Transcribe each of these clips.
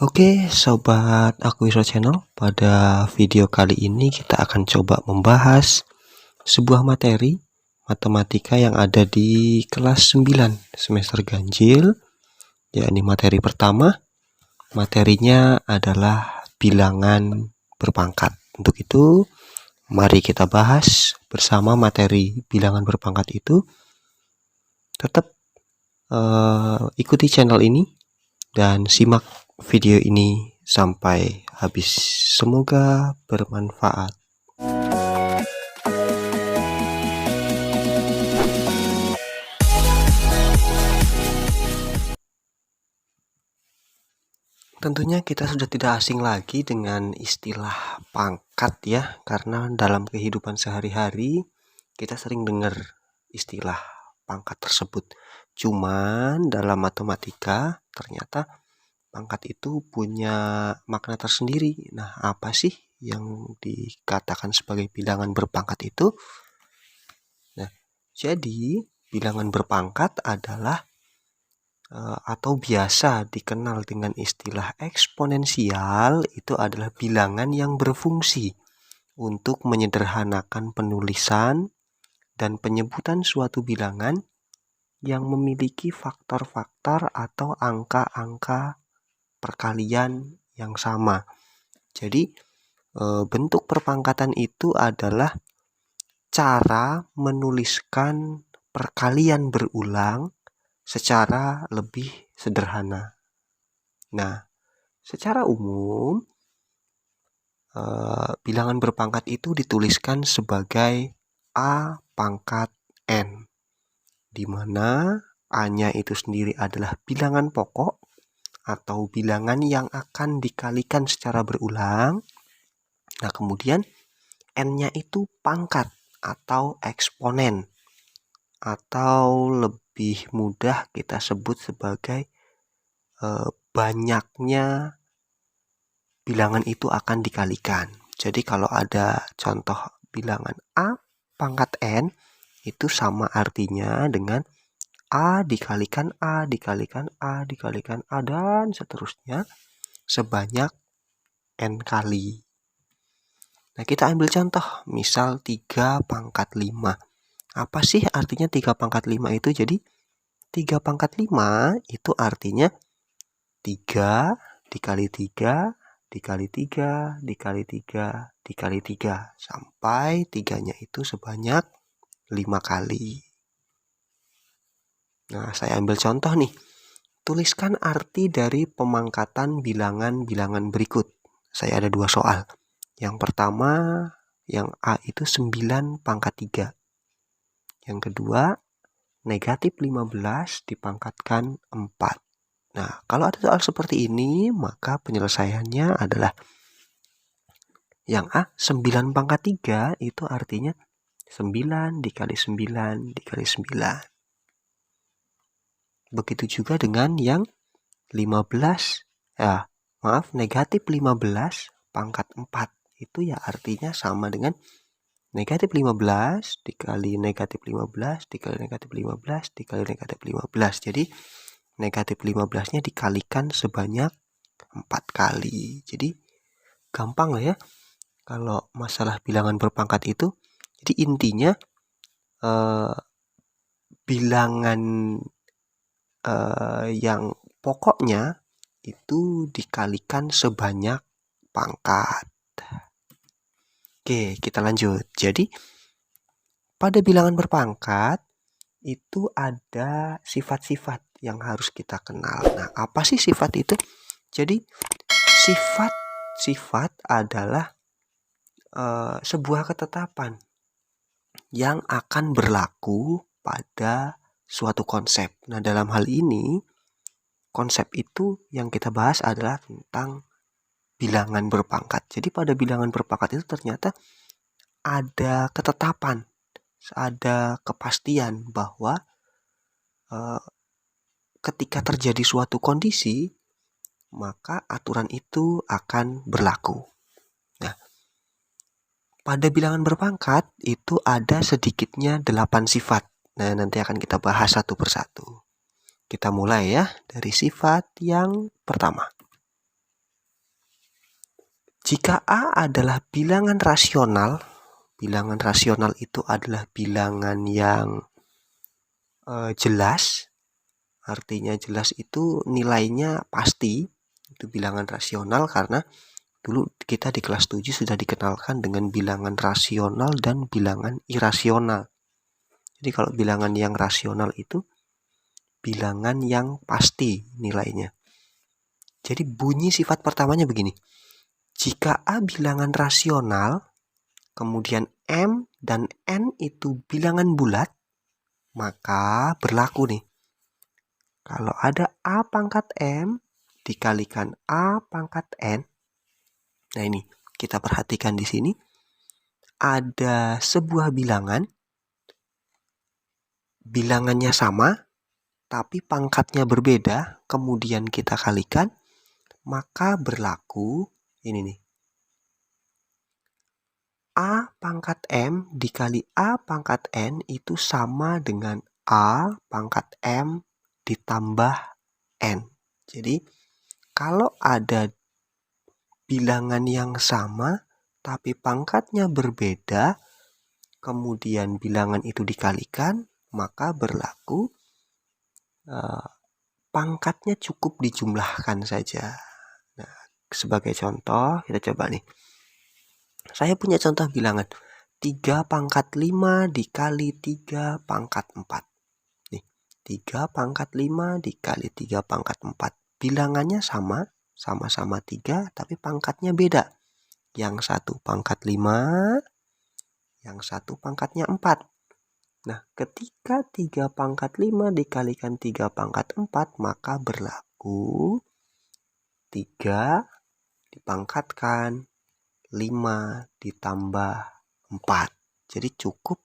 Oke, sobat Akuisro Channel, pada video kali ini kita akan coba membahas sebuah materi matematika yang ada di kelas 9 semester ganjil, yakni materi pertama. Materinya adalah bilangan berpangkat. Untuk itu, mari kita bahas bersama materi bilangan berpangkat itu. Tetap ikuti channel ini dan simak video ini sampai habis. Semoga bermanfaat. Tentunya kita sudah tidak asing lagi dengan istilah pangkat ya, karena dalam kehidupan sehari-hari kita sering dengar istilah pangkat tersebut. Cuman dalam matematika ternyata pangkat itu punya makna tersendiri. Nah, apa sih yang dikatakan sebagai bilangan berpangkat itu? Nah, jadi bilangan berpangkat adalah atau biasa dikenal dengan istilah eksponensial, itu adalah bilangan yang berfungsi untuk menyederhanakan penulisan dan penyebutan suatu bilangan yang memiliki faktor-faktor atau angka-angka perkalian yang sama. Jadi bentuk perpangkatan itu adalah cara menuliskan perkalian berulang secara lebih sederhana. Nah, secara umum bilangan berpangkat itu dituliskan sebagai A pangkat N, di mana A-nya itu sendiri adalah bilangan pokok atau bilangan yang akan dikalikan secara berulang. Nah, kemudian N-nya itu pangkat atau eksponen, atau lebih mudah kita sebut sebagai banyaknya bilangan itu akan dikalikan. Jadi kalau ada contoh bilangan A pangkat N, itu sama artinya dengan A dikalikan A dikalikan A dikalikan A dan seterusnya sebanyak N kali. Nah, kita ambil contoh, misal 3 pangkat 5. Apa sih artinya 3 pangkat 5 itu? Jadi 3 pangkat 5 itu artinya 3 dikali 3 dikali 3 dikali 3 dikali 3 sampai 3-nya itu sebanyak 5 kali. Nah, saya ambil contoh nih. Tuliskan arti dari pemangkatan bilangan-bilangan berikut. Saya ada 2 soal. Yang pertama, yang A itu 9 pangkat 3. Yang kedua, negatif 15 dipangkatkan 4. Nah, kalau ada soal seperti ini, maka penyelesaiannya adalah yang A, 9 pangkat 3 itu artinya 9 dikali 9 dikali 9. Begitu juga dengan yang 15, negatif 15 pangkat 4. Itu ya artinya sama dengan negatif 15 dikali negatif 15 dikali negatif 15 dikali negatif 15. Jadi negatif 15-nya dikalikan sebanyak 4 kali. Jadi gampang lah ya kalau masalah bilangan berpangkat itu. Jadi intinya bilangan yang pokoknya itu dikalikan sebanyak pangkat. Oke, kita lanjut. Jadi pada bilangan berpangkat itu ada sifat-sifat yang harus kita kenal. Nah, apa sih sifat itu? Jadi sifat adalah sebuah ketetapan yang akan berlaku pada suatu konsep. Nah, dalam hal ini konsep itu yang kita bahas adalah tentang bilangan berpangkat. Jadi pada bilangan berpangkat itu ternyata ada ketetapan, ada kepastian bahwa ketika terjadi suatu kondisi, maka aturan itu akan berlaku. Nah, pada bilangan berpangkat itu ada sedikitnya 8 sifat. Nah, nanti akan kita bahas satu persatu. Kita mulai ya dari sifat yang pertama. Jika A adalah bilangan rasional itu adalah bilangan yang jelas. Artinya jelas itu nilainya pasti. Itu bilangan rasional karena dulu kita di kelas 7 sudah dikenalkan dengan bilangan rasional dan bilangan irasional. Jadi kalau bilangan yang rasional itu bilangan yang pasti nilainya. Jadi bunyi sifat pertamanya begini. Jika A bilangan rasional, kemudian M dan N itu bilangan bulat, maka berlaku nih. Kalau ada A pangkat M dikalikan A pangkat N. Nah ini, kita perhatikan di sini. Ada sebuah bilangan. Bilangannya sama, tapi pangkatnya berbeda. Kemudian kita kalikan, maka berlaku ini nih. A pangkat M dikali A pangkat N itu sama dengan A pangkat M ditambah N. Jadi kalau ada bilangan yang sama tapi pangkatnya berbeda, kemudian bilangan itu dikalikan, maka berlaku pangkatnya cukup dijumlahkan saja. Nah, sebagai contoh kita coba nih. Saya punya contoh bilangan 3 pangkat 5 dikali 3 pangkat 4. Nih, 3 pangkat 5 dikali 3 pangkat 4. Bilangannya sama-sama 3, tapi pangkatnya beda. Yang satu pangkat 5, yang satu pangkatnya 4. Nah, ketika 3 pangkat 5 dikalikan 3 pangkat 4, maka berlaku 3 dipangkatkan 5 ditambah 4. Jadi cukup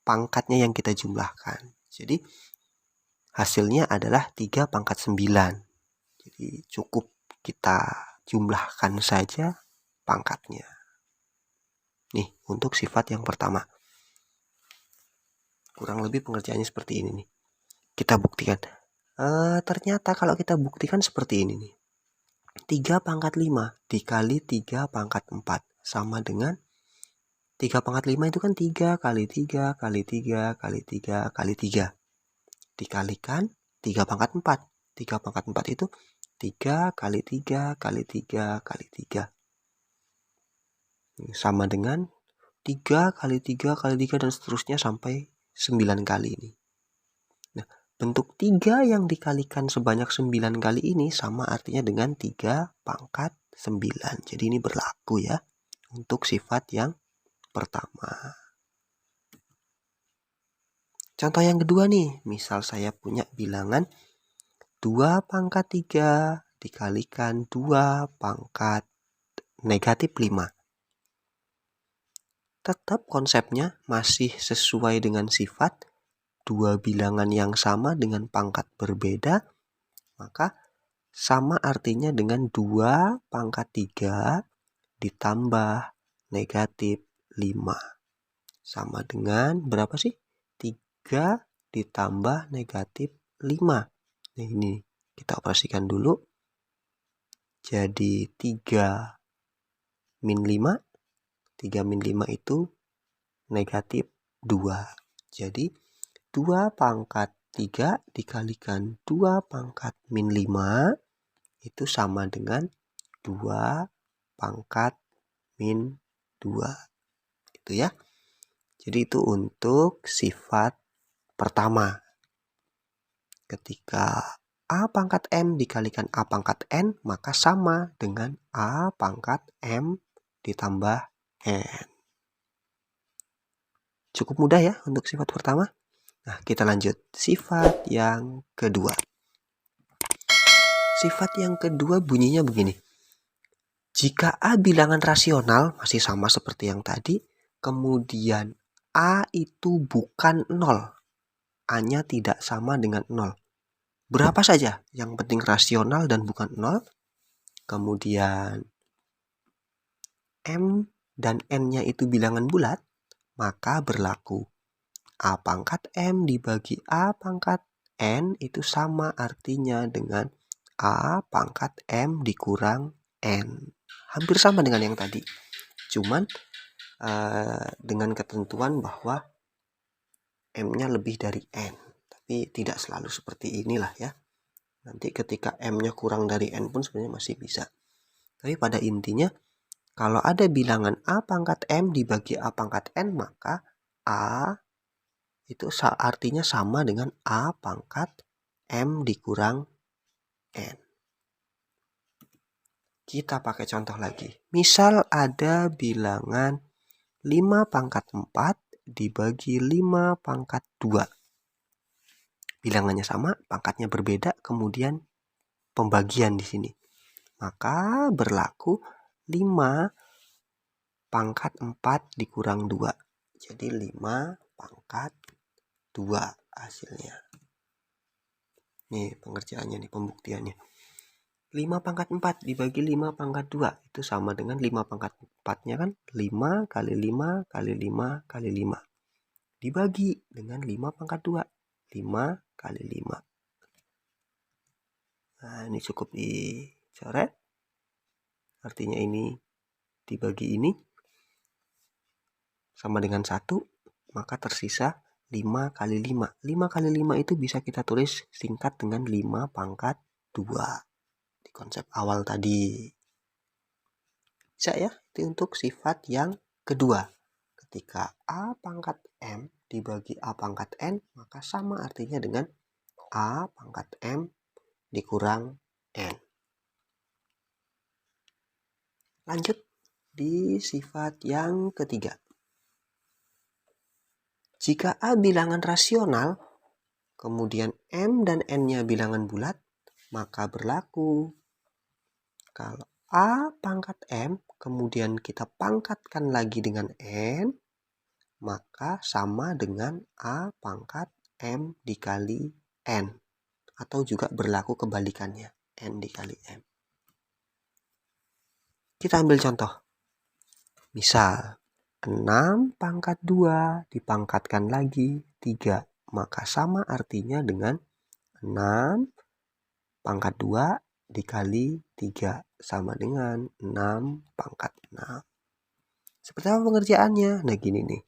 pangkatnya yang kita jumlahkan. Jadi hasilnya adalah 3 pangkat 9. Jadi cukup kita jumlahkan saja pangkatnya. Nih, untuk sifat yang pertama. Kurang lebih pengerjaannya seperti ini nih. Kita buktikan. Ternyata kalau kita buktikan seperti ini nih. 3 pangkat 5 dikali 3 pangkat 4 sama dengan 3 pangkat 5 itu kan 3 kali 3 kali 3 kali 3 kali 3. Dikalikan 3 pangkat 4. 3 pangkat 4 itu 3 kali 3 kali 3 kali 3. Sama dengan 3 kali 3 kali 3 dan seterusnya sampai 9 kali ini. Nah, bentuk 3 yang dikalikan sebanyak 9 kali ini sama artinya dengan 3 pangkat 9. Jadi ini berlaku ya untuk sifat yang pertama. Contoh yang kedua nih, misal saya punya bilangan 2 pangkat 3 dikalikan 2 pangkat negatif 5. Tetap konsepnya masih sesuai dengan sifat dua bilangan yang sama dengan pangkat berbeda, maka sama artinya dengan 2 pangkat 3 ditambah negatif 5. Sama dengan berapa sih? 3 ditambah negatif 5. Nah, ini kita operasikan dulu. Jadi 3 min 5. 3 min 5 itu negatif 2. Jadi 2 pangkat 3 dikalikan 2 pangkat min 5 itu sama dengan 2 pangkat min 2. Itu ya. Jadi itu untuk sifat pertama. Ketika A pangkat M dikalikan A pangkat N, maka sama dengan A pangkat M ditambah N. Cukup mudah ya untuk sifat pertama. Nah, kita lanjut. Sifat yang kedua. Sifat yang kedua bunyinya begini. Jika A bilangan rasional, masih sama seperti yang tadi, kemudian A itu bukan 0. A-nya tidak sama dengan 0. Berapa saja, yang penting rasional dan bukan 0. Kemudian M dan N-nya itu bilangan bulat, maka berlaku A pangkat M dibagi A pangkat N itu sama artinya dengan A pangkat M dikurang N. Hampir sama dengan yang tadi. Cuman dengan ketentuan bahwa M-nya lebih dari N. Tapi tidak selalu seperti inilah ya. Nanti ketika M-nya kurang dari N pun sebenarnya masih bisa. Tapi pada intinya, kalau ada bilangan A pangkat M dibagi A pangkat N, maka A itu artinya sama dengan A pangkat M dikurang N. Kita pakai contoh lagi. Misal ada bilangan 5 pangkat 4 dibagi 5 pangkat 2. Bilangannya sama, pangkatnya berbeda, kemudian pembagian di sini. Maka berlaku 5 pangkat 4 dikurang 2. Jadi 5 pangkat 2 hasilnya. Nih pengerjaannya nih, pembuktiannya. 5 pangkat 4 dibagi 5 pangkat 2 itu sama dengan 5 pangkat 4-nya kan 5 kali 5 kali 5 kali 5. Dibagi dengan 5 pangkat 2. 5 kali 5. Nah ini cukup dicoret. Artinya ini dibagi ini sama dengan 1. Maka tersisa 5 kali 5. 5 kali 5 itu bisa kita tulis singkat dengan 5 pangkat 2. Di konsep awal tadi. Bisa ya, itu untuk sifat yang kedua. Ketika A pangkat M dibagi A pangkat N, maka sama artinya dengan A pangkat M dikurang N. Lanjut di sifat yang ketiga. Jika A bilangan rasional, kemudian M dan N-nya bilangan bulat, maka berlaku kalau A pangkat M, kemudian kita pangkatkan lagi dengan N, maka sama dengan A pangkat M dikali N. Atau juga berlaku kebalikannya, N dikali M. Kita ambil contoh. Misal, 6 pangkat 2 dipangkatkan lagi 3. Maka sama artinya dengan 6 pangkat 2 dikali 3 sama dengan 6 pangkat 6. Seperti apa pengerjaannya? Nah gini nih.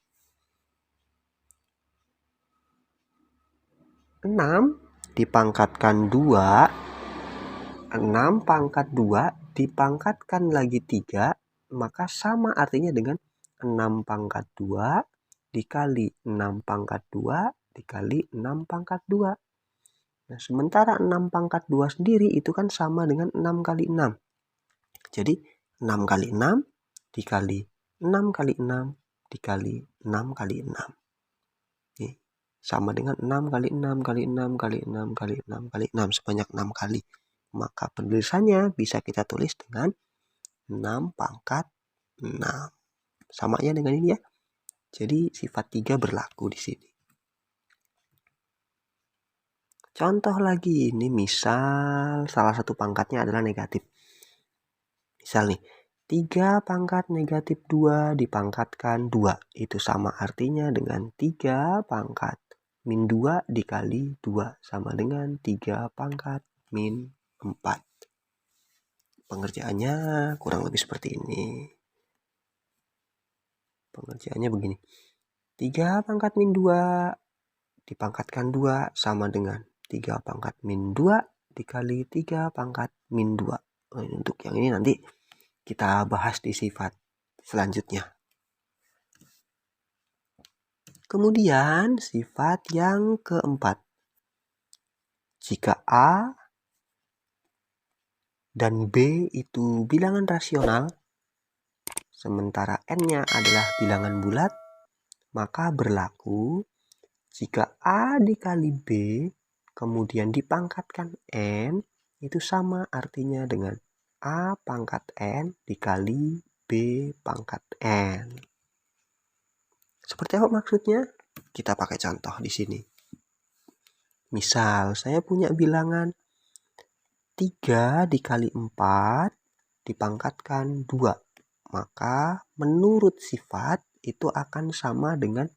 6 dipangkatkan 2, 6 pangkat 2 dipangkatkan lagi 3, maka sama artinya dengan 6 pangkat 2 dikali 6 pangkat 2 dikali 6 pangkat 2. Nah, sementara 6 pangkat 2 sendiri itu kan sama dengan 6 kali 6. Jadi 6 kali 6 dikali 6 kali 6 dikali 6 kali 6. Nih, sama dengan 6 kali 6 kali 6 kali 6 kali 6 kali 6 sebanyak 6 kali. Maka penulisannya bisa kita tulis dengan 6 pangkat 6. Samanya dengan ini ya. Jadi sifat 3 berlaku di sini. Contoh lagi, ini misal salah satu pangkatnya adalah negatif. Misal nih, 3 pangkat negatif 2 dipangkatkan 2. Itu sama artinya dengan 3 pangkat min 2 dikali 2. Sama dengan 3 pangkat min 4. Pengerjaannya kurang lebih seperti ini. Pengerjaannya begini. 3 pangkat min 2 dipangkatkan 2 sama dengan 3 pangkat min 2 dikali 3 pangkat min 2. Nah, untuk yang ini nanti kita bahas di sifat selanjutnya. Kemudian sifat yang keempat. Jika A dan B itu bilangan rasional, sementara N-nya adalah bilangan bulat, maka berlaku jika A dikali B kemudian dipangkatkan N, itu sama artinya dengan A pangkat N dikali B pangkat N. Seperti apa maksudnya? Kita pakai contoh di sini. Misal saya punya bilangan 3 dikali 4 dipangkatkan 2. Maka menurut sifat itu akan sama dengan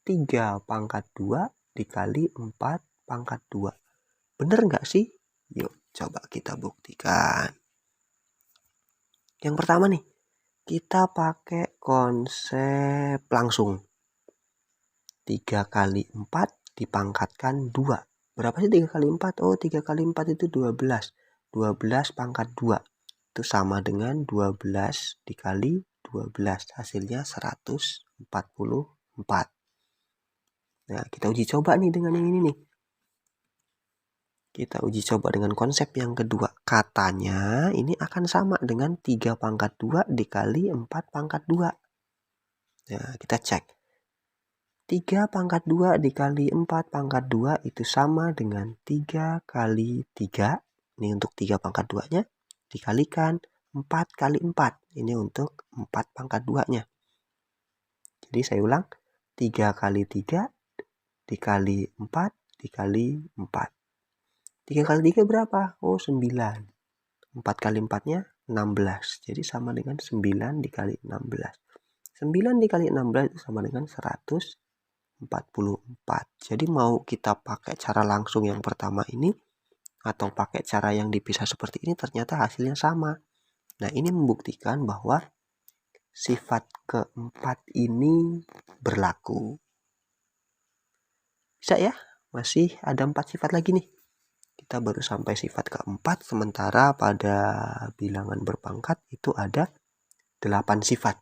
3 pangkat 2 dikali 4 pangkat 2. Bener nggak sih? Yuk coba kita buktikan. Yang pertama nih, kita pakai konsep langsung. 3 kali 4 dipangkatkan 2. Berapa sih 3 kali 4? Oh, 3 kali 4 itu 12. 12 pangkat 2. Itu sama dengan 12 dikali 12. Hasilnya 144. Nah, kita uji coba nih dengan yang ini nih. Kita uji coba dengan konsep yang kedua. Katanya ini akan sama dengan 3 pangkat 2 dikali 4 pangkat 2. Nah, kita cek. 3 pangkat 2 dikali 4 pangkat 2 itu sama dengan 3 kali 3. Ini untuk 3 pangkat 2-nya. Dikalikan 4 kali 4. Ini untuk 4 pangkat 2-nya. Jadi saya ulang. 3 kali 3 dikali 4 dikali 4. 3 kali 3 berapa? Oh, 9. 4 kali 4-nya 16. Jadi sama dengan 9 dikali 16. 9 dikali 16 itu sama dengan 144. Jadi mau kita pakai cara langsung yang pertama ini atau pakai cara yang dipisah seperti ini, ternyata hasilnya sama. Nah, ini membuktikan bahwa sifat keempat ini berlaku. Bisa ya? Masih ada 4 sifat lagi nih. Kita baru sampai sifat keempat, sementara pada bilangan berpangkat itu ada 8 sifat.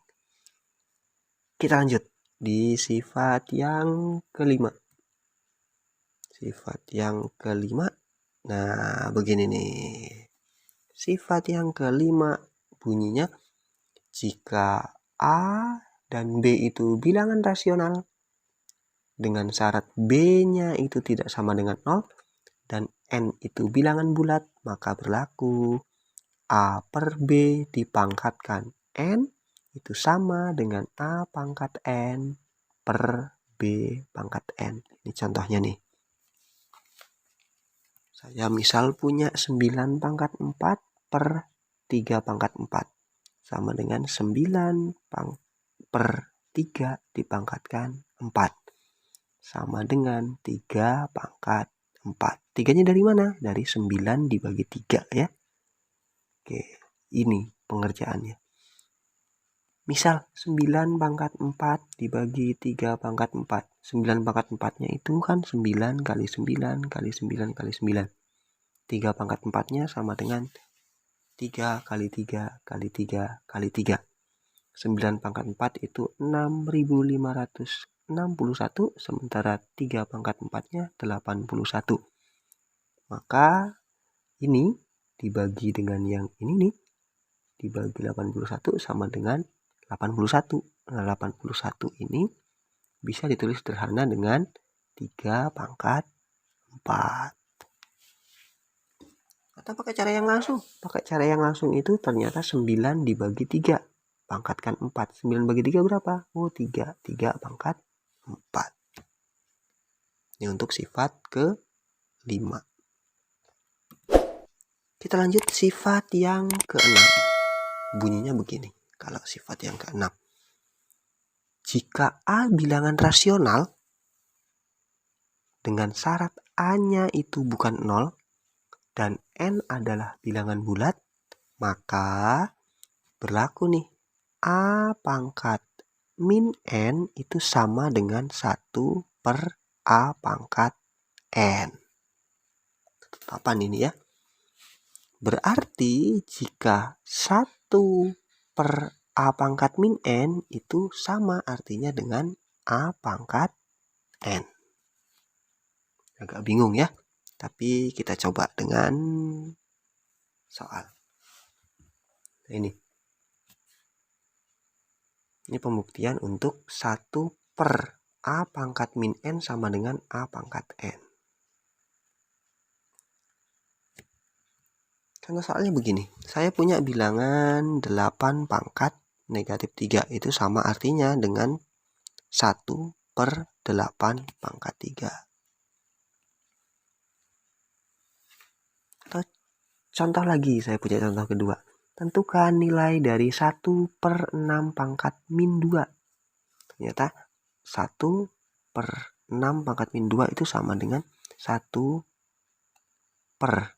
Kita lanjut di sifat yang kelima. Sifat yang kelima, nah begini nih. Sifat yang kelima bunyinya, jika A dan B itu bilangan rasional dengan syarat B-nya itu tidak sama dengan 0 dan N itu bilangan bulat, maka berlaku A per B dipangkatkan N itu sama dengan A pangkat N per B pangkat N. Ini contohnya nih. Saya misal punya 9 pangkat 4 per 3 pangkat 4. Sama dengan 9 per 3 dipangkatkan 4. Sama dengan 3 pangkat 4. 3-nya dari mana? Dari 9 dibagi 3 ya. Oke, ini pengerjaannya. Misal 9 pangkat 4 dibagi 3 pangkat 4. 9 pangkat 4-nya itu kan 9 kali 9 kali 9 kali 9. 3 pangkat 4-nya sama dengan 3 kali 3 kali 3 kali 3. 9 pangkat 4 itu 6.561, sementara 3 pangkat 4-nya 81. Maka ini dibagi dengan yang ini nih, dibagi 81 sama dengan 81. Nah, 81 ini bisa ditulis sederhana dengan 3 pangkat 4. Atau pakai cara yang langsung. Pakai cara yang langsung itu ternyata 9 dibagi 3. Pangkatkan 4. 9 bagi 3 berapa? Oh, 3. 3 pangkat 4. Ini untuk sifat ke-5. Kita lanjut sifat yang ke-6. Bunyinya begini. Kalau sifat yang ke-6. Jika A bilangan rasional dengan syarat A-nya itu bukan 0 dan N adalah bilangan bulat, maka berlaku nih A pangkat min N itu sama dengan 1 per A pangkat N. Kapan ini ya? Berarti jika 1 per A pangkat min N itu sama artinya dengan A pangkat N. Agak bingung ya? Tapi kita coba dengan soal. Nah, ini pembuktian untuk 1 per A pangkat min N sama dengan A pangkat N. Contoh soalnya begini. Saya punya bilangan 8 pangkat negatif 3. Itu sama artinya dengan 1 per 8 pangkat 3. Contoh lagi, saya punya contoh kedua. Tentukan nilai dari 1 per 6 pangkat min 2. Ternyata 1 per 6 pangkat min 2 itu sama dengan 1 per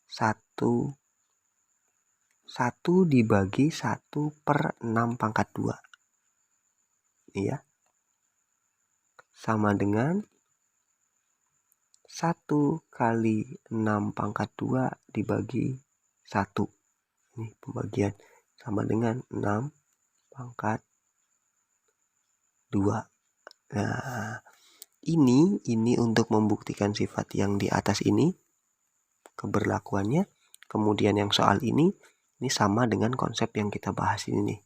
1 1 dibagi 1/6 pangkat 2. Ini ya. Sama dengan 1 kali 6 pangkat 2 dibagi 1. Ini pembagian. Sama dengan 6 pangkat 2. Nah, ini untuk membuktikan sifat yang di atas ini, keberlakuannya. Kemudian yang soal ini sama dengan konsep yang kita bahas ini nih.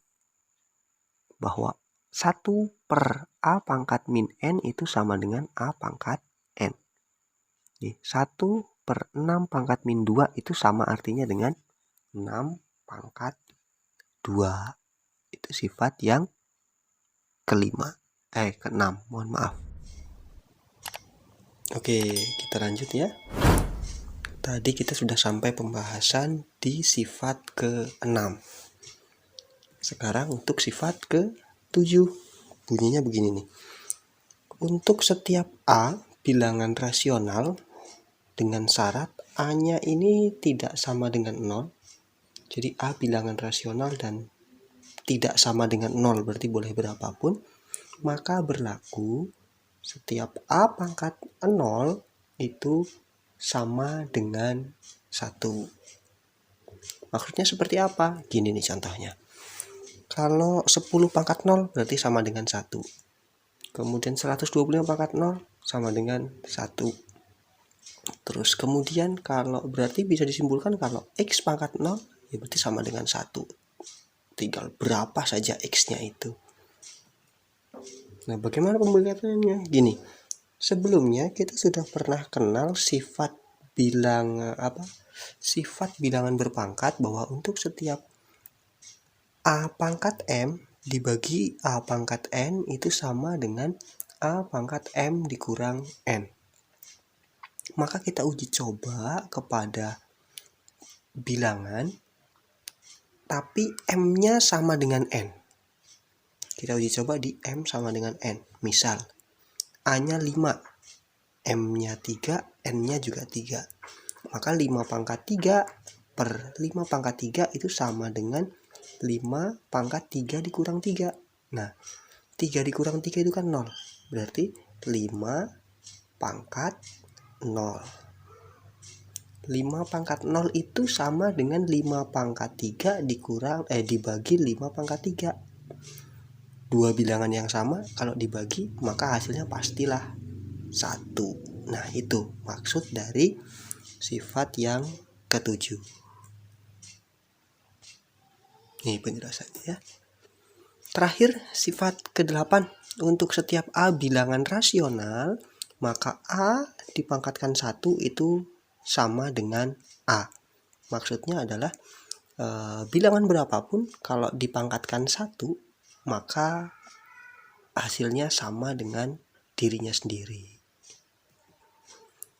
Bahwa 1/A pangkat min N itu sama dengan A pangkat N. 1/6 pangkat min 2 itu sama artinya dengan 6 pangkat 2. Itu sifat yang keenam, mohon maaf. Oke, kita lanjut ya. Tadi kita sudah sampai pembahasan di sifat ke-6. Sekarang untuk sifat ke-7. Bunyinya begini nih. Untuk setiap A bilangan rasional dengan syarat A-nya ini tidak sama dengan 0. Jadi A bilangan rasional dan tidak sama dengan 0, berarti boleh berapapun. Maka berlaku setiap A pangkat 0 itu sama dengan 1. Maksudnya seperti apa? Gini nih contohnya. Kalau 10 pangkat 0 berarti sama dengan 1. Kemudian 125 pangkat 0 sama dengan 1. Terus kemudian kalau berarti bisa disimpulkan kalau X pangkat 0 ya berarti sama dengan 1. Tinggal berapa saja X-nya itu. Nah, bagaimana pembagiannya? Gini. Sebelumnya kita sudah pernah kenal sifat bilangan berpangkat, bahwa untuk setiap A pangkat M dibagi A pangkat N itu sama dengan A pangkat M dikurang N. Maka kita uji coba kepada bilangan tapi M-nya sama dengan N. Kita uji coba di M sama dengan N. Misal A-nya 5, M-nya 3, N-nya juga 3. Maka 5 pangkat 3 per 5 pangkat 3 itu sama dengan 5 pangkat 3 dikurang 3. Nah, 3 dikurang 3 itu kan 0. Berarti 5 pangkat 0. 5 pangkat 0 itu sama dengan 5 pangkat 3 dibagi 5 pangkat 3. Dua bilangan yang sama kalau dibagi maka hasilnya pastilah 1. Nah, itu maksud dari sifat yang ke-7. Ini penjelasannya ya. Terakhir, sifat ke-8. Untuk setiap A bilangan rasional, maka A dipangkatkan 1 itu sama dengan A. Maksudnya adalah bilangan berapapun kalau dipangkatkan 1, maka hasilnya sama dengan dirinya sendiri.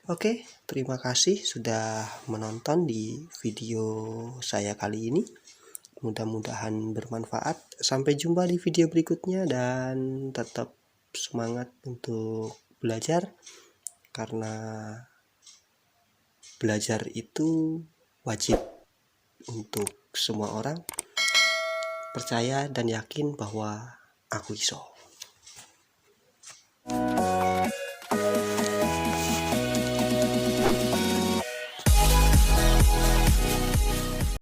Oke, terima kasih sudah menonton di video saya kali ini. Mudah-mudahan bermanfaat. Sampai jumpa di video berikutnya dan tetap semangat untuk belajar, karena belajar itu wajib untuk semua orang. Percaya dan yakin bahwa aku iso.